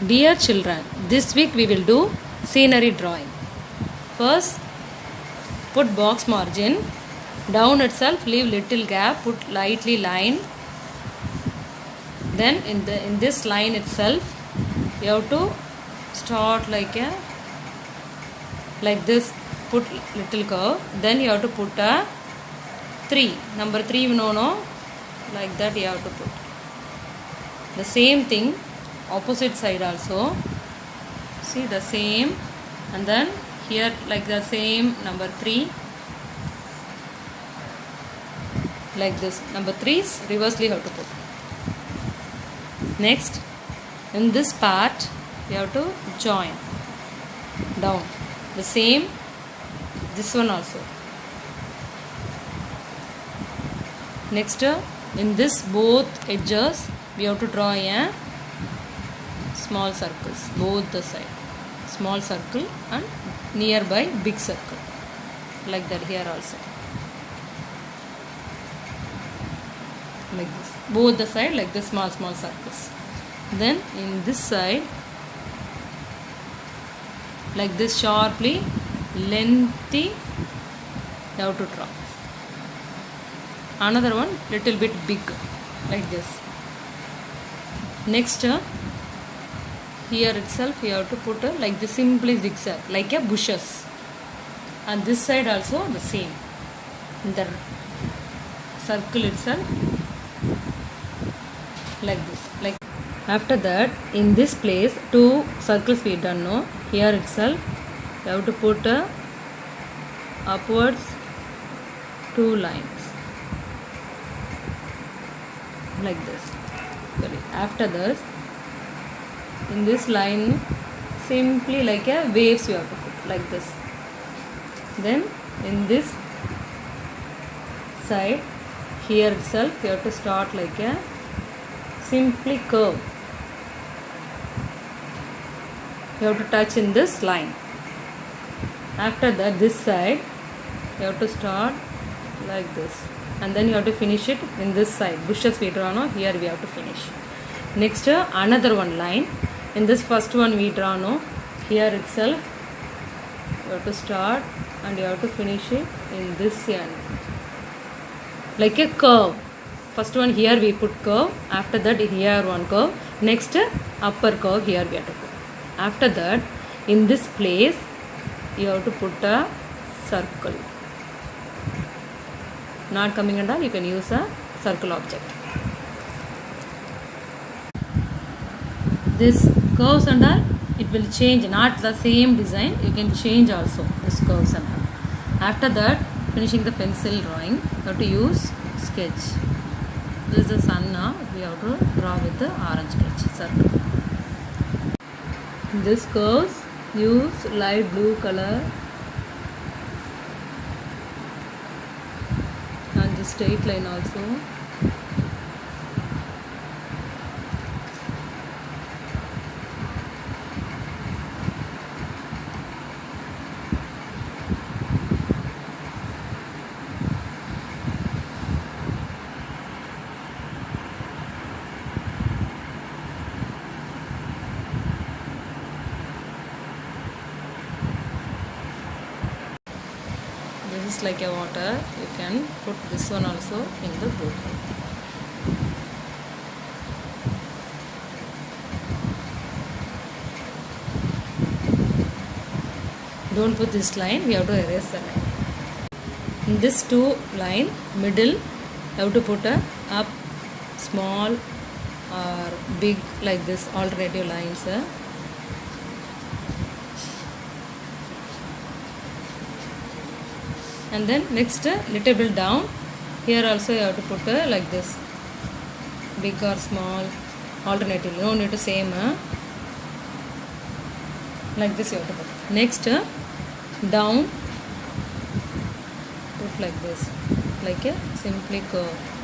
Dear children, this week we will do scenery drawing. First, put box margin. Down itself, leave little gap. Put lightly line. Then in this line itself, you have to start like this. Put little curve. Then you have to put a 3. Number 3, no. Like that you have to put. The same thing, opposite side also. See the same, and then here like the same number 3. Like this. Number 3 is reversely have to put. Next, in this part, you have to join down. The same, this one also. Next, in this both edges, we have to draw a small circles, both the side. Small circle and nearby big circle. Like that here also. Like this. Both the side like this small circles. Then in this side, like this sharply, lengthy, you have to draw. Another one little bit big, like this. Next, here itself you have to put like this simply zigzag, like a bushes. And this side also the same. In the circle itself, like this. Like after that, in this place, 2 circles we done. No, here itself you have to put upwards 2 lines, like this. After this, in this line, simply like a waves you have to put, like this. Then in this side, here itself you have to start like a simply curve. You have to touch in this line. After that, this side you have to start like this, and then you have to finish it in this side. Bushes we draw, no, here we have to finish. Next, another one line. In this first one we draw, no, here itself you have to start and you have to finish it in this end, like a curve. First one here we put curve. After that, here one curve. Next, upper curve here we have to put. After that, in this place you have to put a circle. Not coming under, you can use a circle object. This curves and all, it will change, not the same design, you can change also this curves and all. After that, finishing the pencil drawing, you have to use sketch. This is the sun now, we have to draw with the orange sketch circle. This curves, use light blue color and the straight line also. This is like a water, you can put this one also in the boat. Don't put this line, we have to erase the line. In this 2 line, middle, you have to put a up, small or big, like this alternative lines. And then next, little bit down, here also you have to put like this, big or small, alternative, no need to same, like this you have to put. Next, down, put like this, like a simply curve.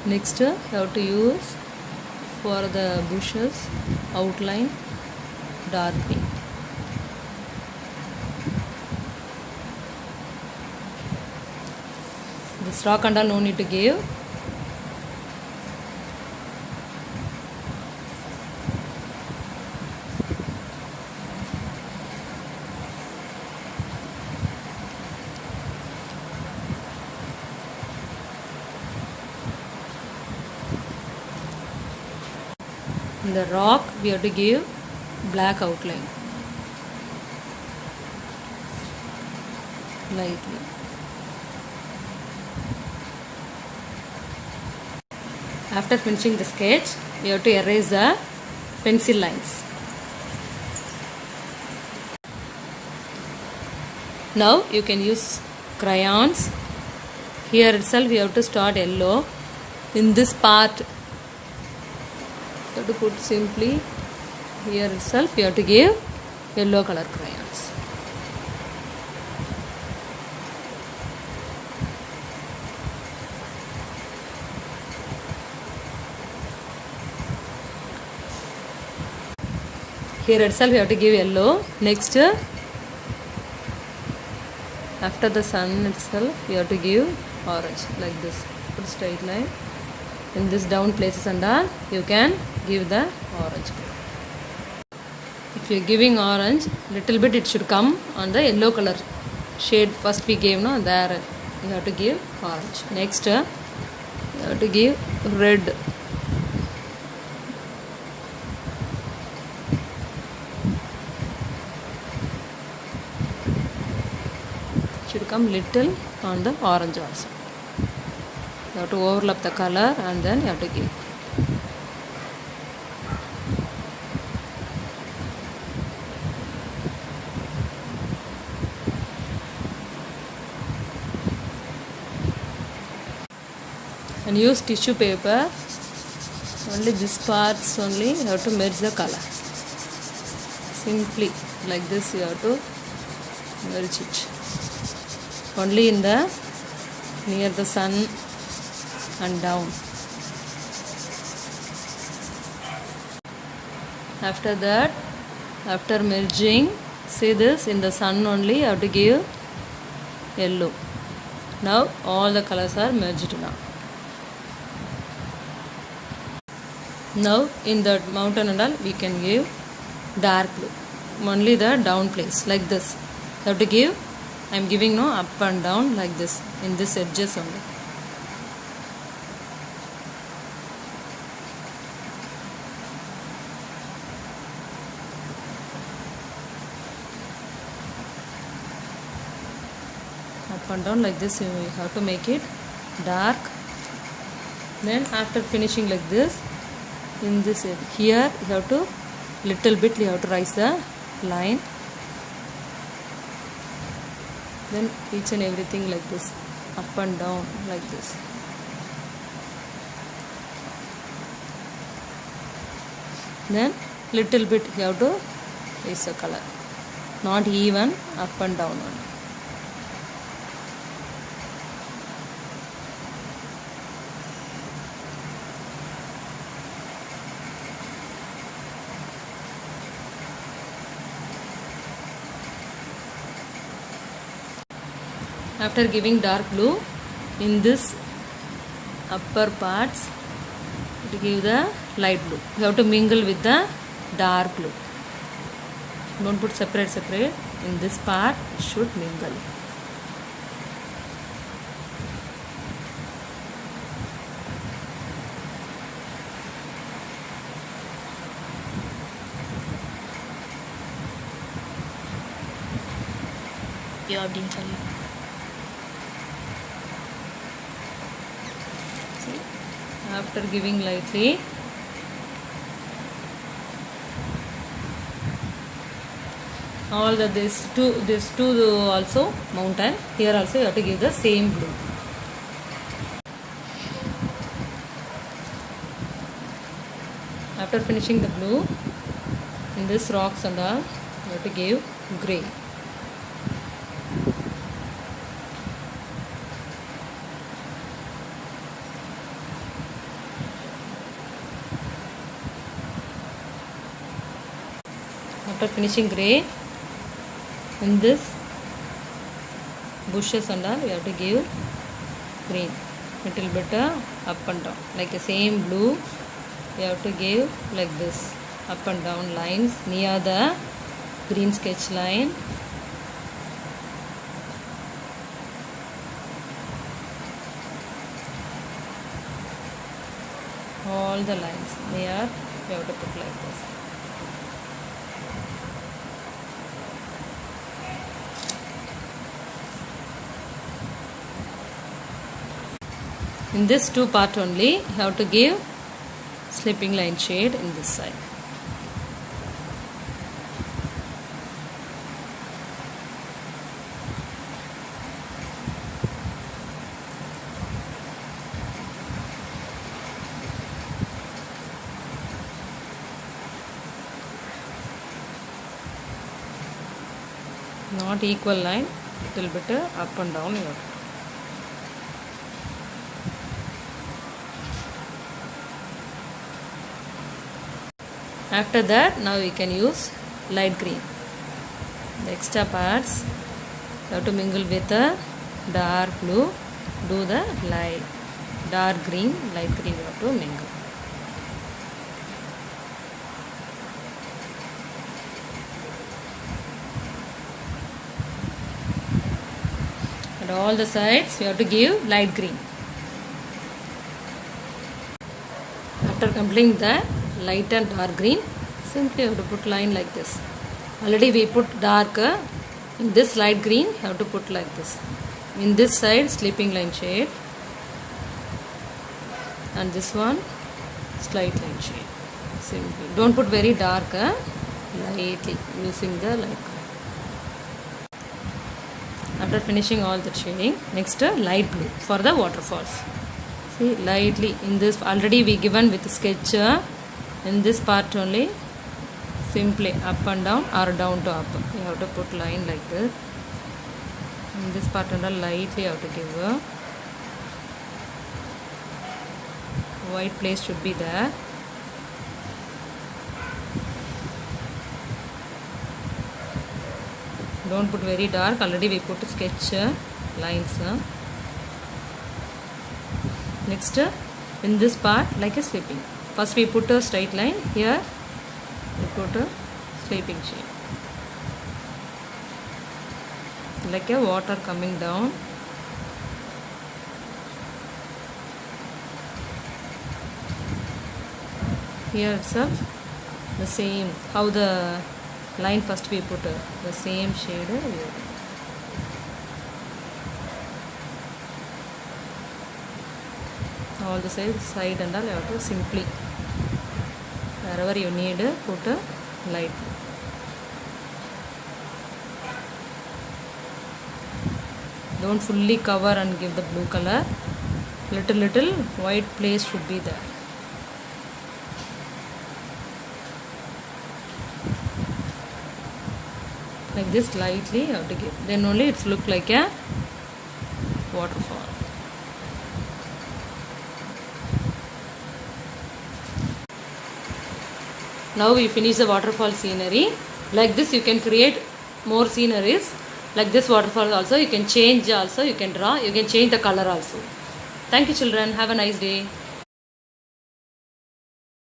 Next, you have to use for the bushes outline dark green. This rock and all no need to give. In the rock we have to give black outline lightly. After finishing the sketch, we have to erase the pencil lines. Now you can use crayons. Here itself we have to start yellow. In this part, you have to put simply here itself you have to give yellow color crayons. Here itself you have to give yellow. Next, after the sun itself you have to give orange like this. Put straight line. In this down places and all you can give the orange. If you are giving orange, little bit it should come on the yellow color shade first we gave, no, there you have to give orange. Next you have to give red. Should come little on the orange also. You have to overlap the color and then you have to give. And use tissue paper. Only this parts only you have to merge the color. Simply like this you have to merge it. Only in the near the sun and down. After that, after merging, see this, in the sun only you have to give yellow. Now all the colors are merged now. Now in the mountain and all we can give dark blue. Only the down place like this. You have to give. I am giving no up and down like this in this edges only. Up and down like this you have to make it dark. Then after finishing like this, in this here you have to little bit you have to raise the line. Then each and everything like this, up and down like this. Then little bit you have to raise the color, not even, up and down only. After giving dark blue, in this upper parts, to give the light blue. You have to mingle with the dark blue. Don't put separate. In this part, it should mingle. அப்படின்னு சொல்லி after giving lightly, all the this two also mountain, here also you have to give the same blue. After finishing the blue, in this rocks and all you have to give grey. After finishing grey, in this bushes and all you have to give green, little bit up and down, like the same blue. You have to give like this, up and down lines near the green sketch line. All the lines near you have to put like this. In this two part only, you have to give slipping line shade in this side. Not equal line, little bit up and down you have to. After that, now we can use light green. The extra parts you have to mingle with the dark blue. Do the light dark green, light green you have to mingle. And all the sides you have to give light green. After completing the light and dark green, simply you have to put line like this. Already we put dark. In this light green you have to put like this. In this side sleeping line shade, and this one slight line shade. Simply don't put very dark, lightly using the light. After finishing all the shading, next light blue for the waterfalls. See, lightly in this already we given with sketch. In this part only, simply up and down or down to up. You have to put line like this. In this part and lightly you have to give a white place should be there. Don't put very dark. Already we put sketch lines. Next, in this part like a sleeping. First we put a straight line. Here we put a sleeping shade, like a water coming down. Here itself the same, how the line first we put the same shade here. All the side and all you have to simply wherever you need put a light. Don't fully cover and give the blue color. Little white place should be there. Like this lightly you have to give. Then only it's look like a waterfall. Now we finish the waterfall scenery. Like this you can create more sceneries. Like this waterfall also you can change also, you can draw, you can change the color also. Thank you children. Have a nice day.